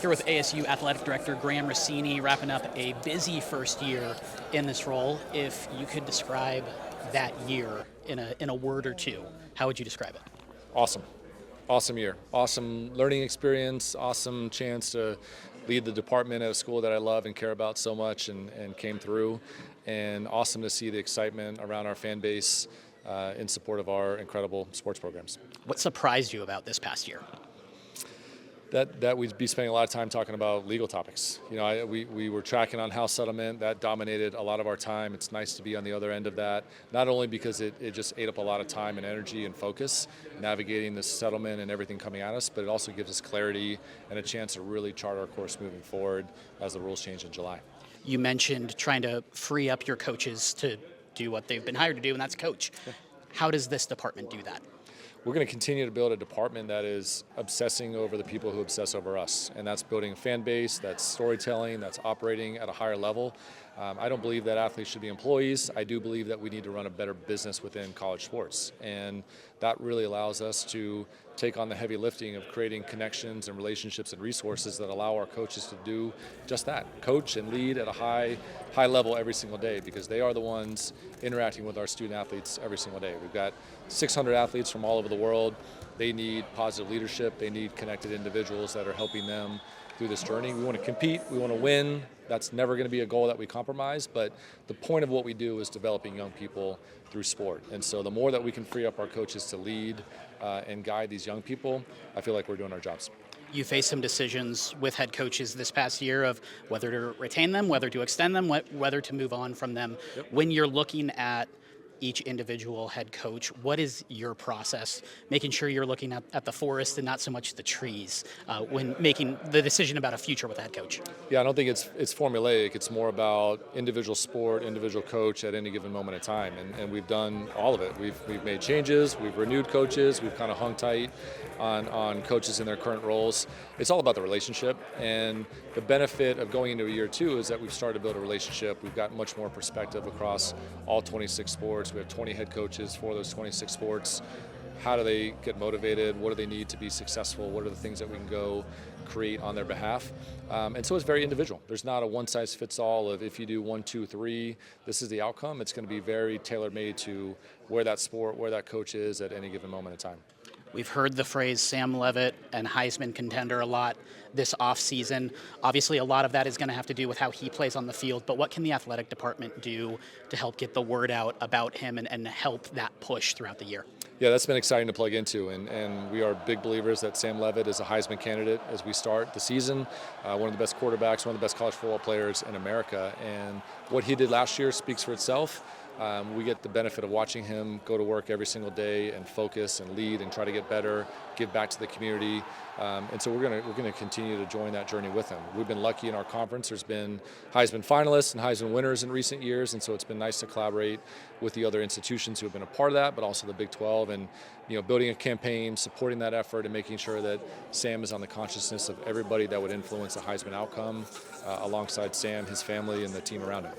Here with ASU Athletic Director Graham Rossini, wrapping up a busy first year in this role. If you could describe that year in a word or two, how would you describe it? Awesome. Awesome year. Awesome learning experience. Awesome chance to lead the department at a school that I love and care about so much and came through. And awesome to see the excitement around our fan base in support of our incredible sports programs. What surprised you about this past year? That we'd be spending a lot of time talking about legal topics. You know, we were tracking on house settlement. That dominated a lot of our time. It's nice to be on the other end of that, not only because it just ate up a lot of time and energy and focus navigating this settlement and everything coming at us, but it also gives us clarity and a chance to really chart our course moving forward as the rules change in July. You mentioned trying to free up your coaches to do what they've been hired to do, and that's coach. Yeah. How does this department do that? We're going to continue to build a department that is obsessing over the people who obsess over us, and that's building a fan base, that's storytelling, that's operating at a higher level. I don't believe that athletes should be employees. I do believe that we need to run a better business within college sports, and that really allows us to take on the heavy lifting of creating connections and relationships and resources that allow our coaches to do just that, coach and lead at a high level every single day, because they are the ones interacting with our student athletes every single day. We've got 600 athletes from all over the world. They need positive leadership. They need connected individuals that are helping them through this journey. We want to compete. We want to win. That's never going to be a goal that we compromise, but the point of what we do is developing young people through sport. And so the more that we can free up our coaches to lead and guide these young people, I feel like we're doing our jobs. You faced some decisions with head coaches this past year of whether to retain them, whether to extend them, whether to move on from them. Yep. When you're looking at each individual head coach, what is your process, making sure you're looking at the forest and not so much the trees when making the decision about a future with a head coach? Yeah, I don't think it's formulaic. It's more about individual sport, individual coach at any given moment in time, and we've done all of it. We've made changes, we've renewed coaches, we've kind of hung tight on coaches in their current roles. It's all about the relationship, and the benefit of going into a year two is that we've started to build a relationship. We've got much more perspective across all 26 sports. We have 20 head coaches for those 26 sports. How do they get motivated? What do they need to be successful? What are the things that we can go create on their behalf? And so it's very individual. There's not a one-size-fits-all of if you do 1, 2, 3, this is the outcome. It's going to be very tailor-made to where that sport, where that coach is at any given moment in time. We've heard the phrase Sam Levitt and Heisman contender a lot this offseason. Obviously, a lot of that is going to have to do with how he plays on the field, but what can the athletic department do to help get the word out about him and help that push throughout the year? Yeah, that's been exciting to plug into, and we are big believers that Sam Levitt is a Heisman candidate as we start the season. One of the best quarterbacks, one of the best college football players in America, and what he did last year speaks for itself. We get the benefit of watching him go to work every single day and focus and lead and try to get better, give back to the community, and so we're going to continue to join that journey with him. We've been lucky in our conference. There's been Heisman finalists and Heisman winners in recent years, and so it's been nice to collaborate with the other institutions who have been a part of that, but also the Big 12, and building a campaign, supporting that effort, and making sure that Sam is on the consciousness of everybody that would influence a Heisman outcome alongside Sam, his family, and the team around him.